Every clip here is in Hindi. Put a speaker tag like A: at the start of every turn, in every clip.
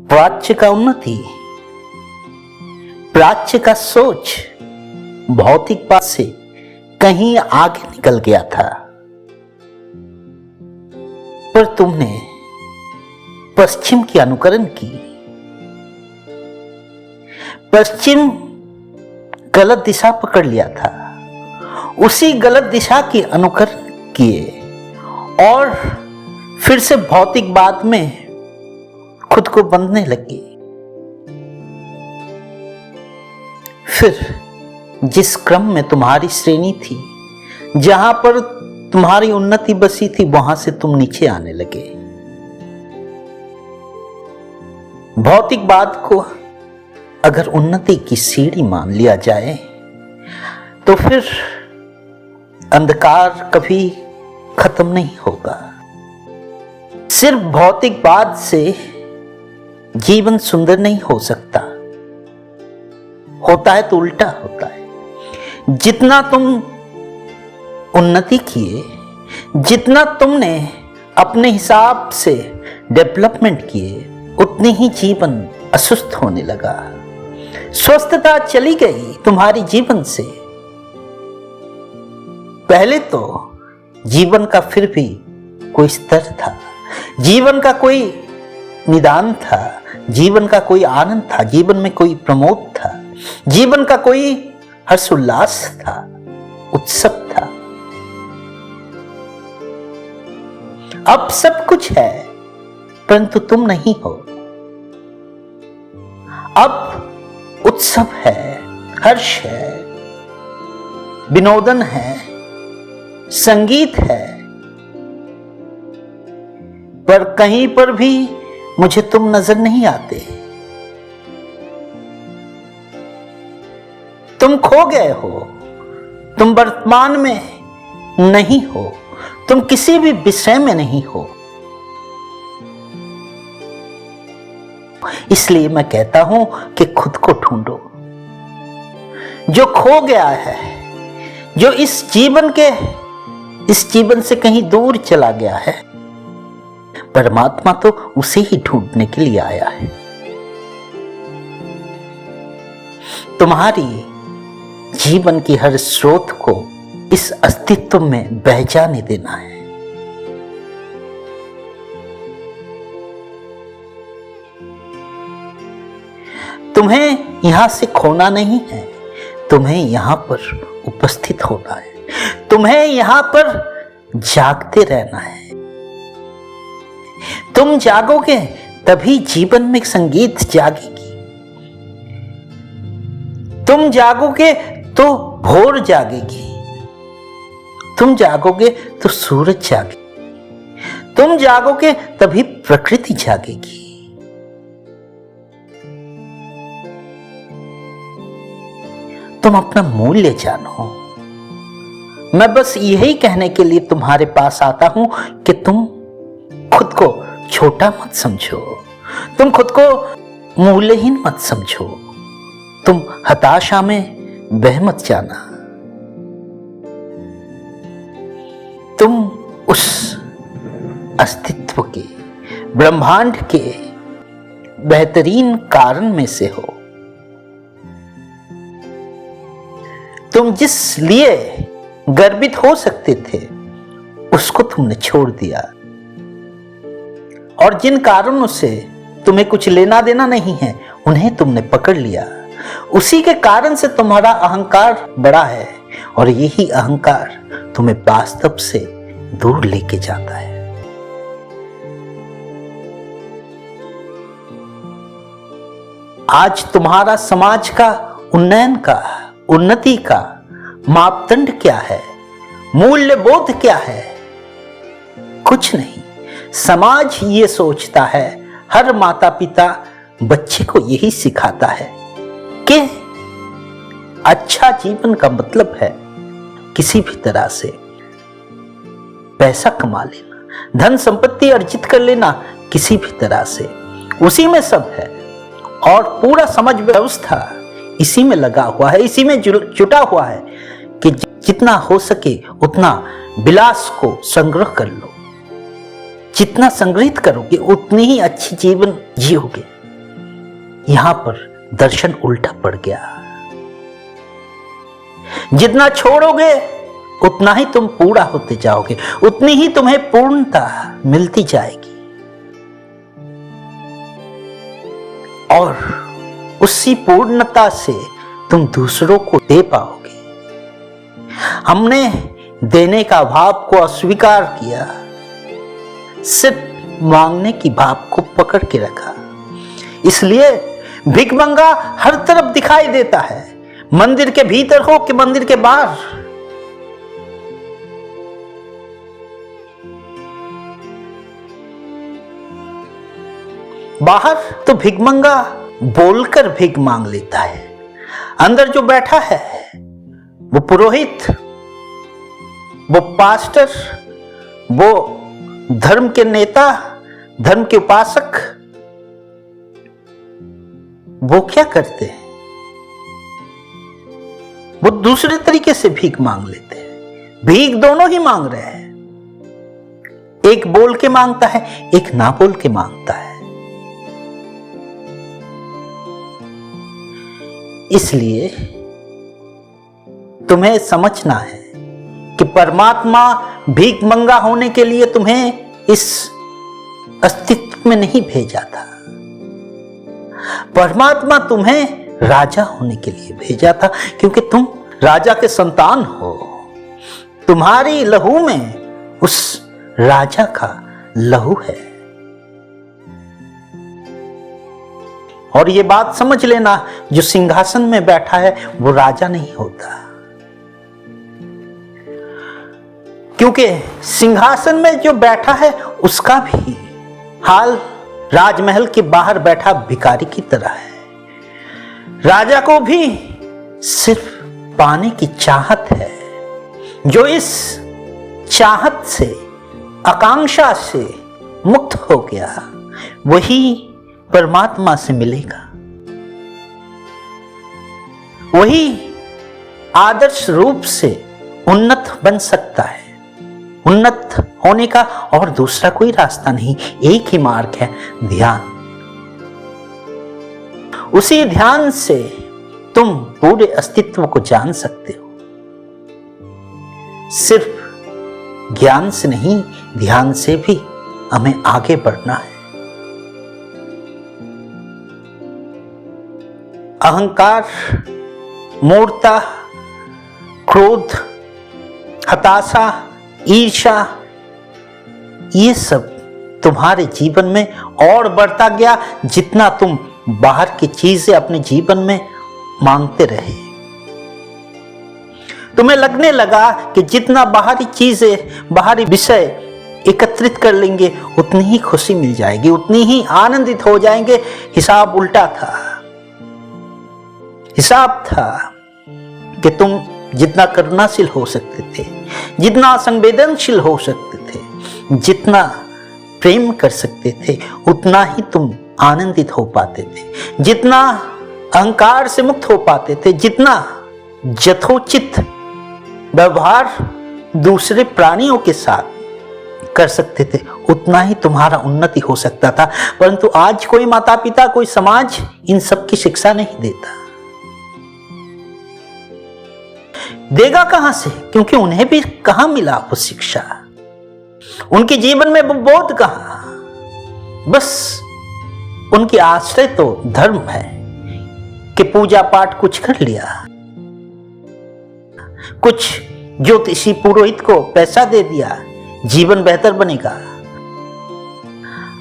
A: प्राच्य का उन्नति, प्राच्य का सोच भौतिक बात से कहीं आगे निकल गया था, पर तुमने पश्चिम की अनुकरण की। पश्चिम गलत दिशा पकड़ लिया था, उसी गलत दिशा की अनुकरण किए और फिर से भौतिकवाद में खुद को बंधने लगे। फिर जिस क्रम में तुम्हारी श्रेणी थी, जहां पर तुम्हारी उन्नति बसी थी, वहां से तुम नीचे आने लगे। भौतिकवाद को अगर उन्नति की सीढ़ी मान लिया जाए तो फिर अंधकार कभी खत्म नहीं होगा। सिर्फ भौतिकवाद से जीवन सुंदर नहीं हो सकता, होता है तो उल्टा होता है। जितना तुम उन्नति किए, जितना तुमने अपने हिसाब से डेवलपमेंट किए, उतनी ही जीवन असुस्थ होने लगा। स्वस्थता चली गई तुम्हारी जीवन से। पहले तो जीवन का फिर भी कोई स्तर था, जीवन का कोई निदान था, जीवन का कोई आनंद था, जीवन में कोई प्रमोद था, जीवन का कोई हर्षोल्लास था, उत्सव था। अब सब कुछ है परंतु तुम नहीं हो। अब उत्सव है, हर्ष है, विनोदन है, संगीत है, पर कहीं पर भी मुझे तुम नजर नहीं आते। तुम खो गए हो, तुम वर्तमान में नहीं हो, तुम किसी भी विषय में नहीं हो। इसलिए मैं कहता हूं कि खुद को ढूंढो। जो खो गया है, जो इस जीवन से कहीं दूर चला गया है, परमात्मा तो उसे ही ढूंढने के लिए आया है। तुम्हारी जीवन की हर स्रोत को इस अस्तित्व में बह जाने देना है। तुम्हें यहां से खोना नहीं है, तुम्हें यहां पर उपस्थित होना है, तुम्हें यहां पर जागते रहना है। तुम जागोगे तभी जीवन में संगीत जागेगी। तुम जागोगे तो भोर जागेगी, तुम जागोगे तो सूरज जागेगी, तुम जागोगे तभी प्रकृति जागेगी। तुम अपना मूल्य जानो। मैं बस यही कहने के लिए तुम्हारे पास आता हूं कि तुम खुद को छोटा मत समझो, तुम खुद को मूल्यहीन मत समझो, तुम हताशा में बह मत जाना। तुम उस अस्तित्व के, ब्रह्मांड के बेहतरीन कारण में से हो। तुम जिस लिए गर्वित हो सकते थे उसको तुमने छोड़ दिया, और जिन कारणों से तुम्हें कुछ लेना देना नहीं है उन्हें तुमने पकड़ लिया। उसी के कारण से तुम्हारा अहंकार बड़ा है, और यही अहंकार तुम्हें वास्तव से दूर लेके जाता है। आज तुम्हारा समाज का उन्नयन का, उन्नति का मापदंड क्या है, मूल्य बोध क्या है? कुछ नहीं। समाज ये सोचता है, हर माता पिता बच्चे को यही सिखाता है कि अच्छा जीवन का मतलब है किसी भी तरह से पैसा कमा लेना, धन संपत्ति अर्जित कर लेना, किसी भी तरह से, उसी में सब है। और पूरा समाज व्यवस्था इसी में लगा हुआ है, इसी में जुटा हुआ है कि जितना हो सके उतना विलास को संग्रह कर लो। जितना संग्रहित करोगे उतनी ही अच्छी जीवन जियोगे। यहां पर दर्शन उल्टा पड़ गया। जितना छोड़ोगे उतना ही तुम पूरा होते जाओगे, उतनी ही तुम्हें पूर्णता मिलती जाएगी और उसी पूर्णता से तुम दूसरों को दे पाओगे। हमने देने का भाव को अस्वीकार किया, सिर्फ मांगने की भाव को पकड़ के रखा। इसलिए भिखमंगा हर तरफ दिखाई देता है, मंदिर के भीतर हो कि मंदिर के बाहर। बाहर तो भिखमंगा बोलकर भीख मांग लेता है, अंदर जो बैठा है वो पुरोहित, वो पास्टर, वो धर्म के नेता, धर्म के उपासक, वो क्या करते हैं? वो दूसरे तरीके से भीख मांग लेते हैं। भीख दोनों ही मांग रहे हैं, एक बोल के मांगता है, एक ना बोल के मांगता है। इसलिए तुम्हें समझना है कि परमात्मा भीख मंगा होने के लिए तुम्हें इस अस्तित्व में नहीं भेजा था। परमात्मा तुम्हें राजा होने के लिए भेजा था, क्योंकि तुम राजा के संतान हो। तुम्हारी लहू में उस राजा का लहू है। और ये बात समझ लेना, जो सिंहासन में बैठा है वो राजा नहीं होता, क्योंकि सिंहासन में जो बैठा है उसका भी हाल राजमहल के बाहर बैठा भिखारी की तरह है। राजा को भी सिर्फ पाने की चाहत है। जो इस चाहत से, आकांक्षा से मुक्त हो गया, वही परमात्मा से मिलेगा, वही आदर्श रूप से उन्नत बन सकता है। उन्नत होने का और दूसरा कोई रास्ता नहीं, एक ही मार्ग है, ध्यान। उसी ध्यान से तुम पूरे अस्तित्व को जान सकते हो। सिर्फ ज्ञान से नहीं, ध्यान से भी हमें आगे बढ़ना है। अहंकार, मूर्खता, क्रोध, हताशा, ईर्ष्या, ये सब तुम्हारे जीवन में और बढ़ता गया जितना तुम बाहर की चीजें अपने जीवन में मांगते रहे। तुम्हें लगने लगा कि जितना बाहरी चीजें, बाहरी विषय एकत्रित कर लेंगे उतनी ही खुशी मिल जाएगी, उतनी ही आनंदित हो जाएंगे। हिसाब उल्टा था। हिसाब था कि तुम जितना करुणाशील हो सकते थे, जितना संवेदनशील हो सकते थे, जितना प्रेम कर सकते थे, उतना ही तुम आनंदित हो पाते थे। जितना अहंकार से मुक्त हो पाते थे, जितना यथोचित व्यवहार दूसरे प्राणियों के साथ कर सकते थे, उतना ही तुम्हारा उन्नति हो सकता था। परंतु आज कोई माता पिता, कोई समाज इन सब की शिक्षा नहीं देता। देगा कहां से? क्योंकि उन्हें भी कहां मिला वो शिक्षा। उनके जीवन में वो बोध कहां। बस उनकी आश्रय तो धर्म है कि पूजा पाठ कुछ कर लिया, कुछ ज्योतिषी पुरोहित को पैसा दे दिया, जीवन बेहतर बनेगा।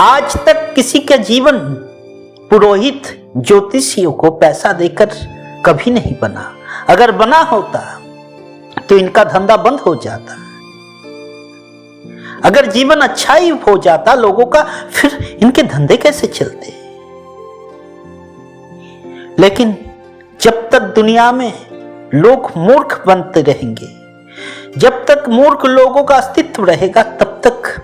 A: आज तक किसी का जीवन पुरोहित ज्योतिषियों को पैसा देकर कभी नहीं बना। अगर बना होता तो इनका धंधा बंद हो जाता। अगर जीवन अच्छा ही हो जाता लोगों का, फिर इनके धंधे कैसे चलते? लेकिन जब तक दुनिया में लोग मूर्ख बनते रहेंगे, जब तक मूर्ख लोगों का अस्तित्व रहेगा, तब तक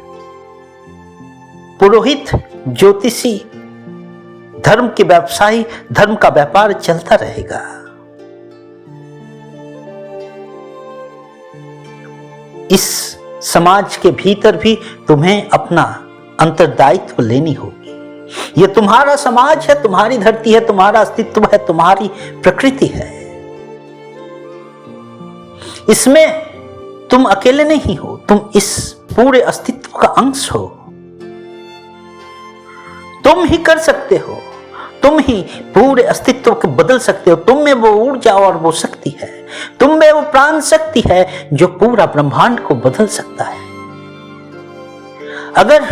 A: पुरोहित, ज्योतिषी, धर्म के व्यवसायी, धर्म का व्यापार चलता रहेगा। इस समाज के भीतर भी तुम्हें अपना अंतर्दायित्व लेनी होगी। ये तुम्हारा समाज है, तुम्हारी धरती है, तुम्हारा अस्तित्व है, तुम्हारी प्रकृति है। इसमें तुम अकेले नहीं हो, तुम इस पूरे अस्तित्व का अंश हो। तुम ही कर सकते हो, तुम ही पूरे अस्तित्व को बदल सकते हो। तुम में वो ऊर्जा और वो शक्ति है, तुम में वो प्राण शक्ति है जो पूरा ब्रह्मांड को बदल सकता है। अगर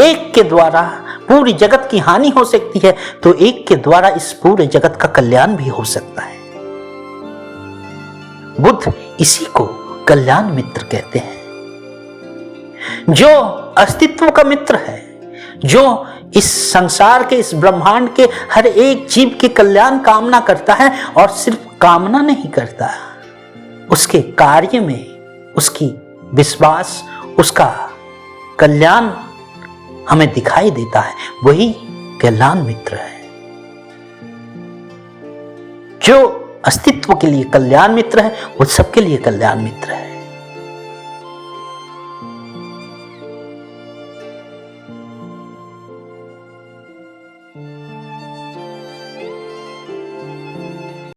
A: एक के द्वारा पूरी जगत की हानि हो सकती है तो एक के द्वारा इस पूरे जगत का कल्याण भी हो सकता है। बुद्ध इसी को कल्याण मित्र कहते हैं। जो अस्तित्व का मित्र है, जो इस संसार के, इस ब्रह्मांड के हर एक जीव के कल्याण कामना करता है, और सिर्फ कामना नहीं करता, उसके कार्य में उसकी विश्वास, उसका कल्याण हमें दिखाई देता है, वही कल्याण मित्र है। जो अस्तित्व के लिए कल्याण मित्र है वो सबके लिए कल्याण मित्र है।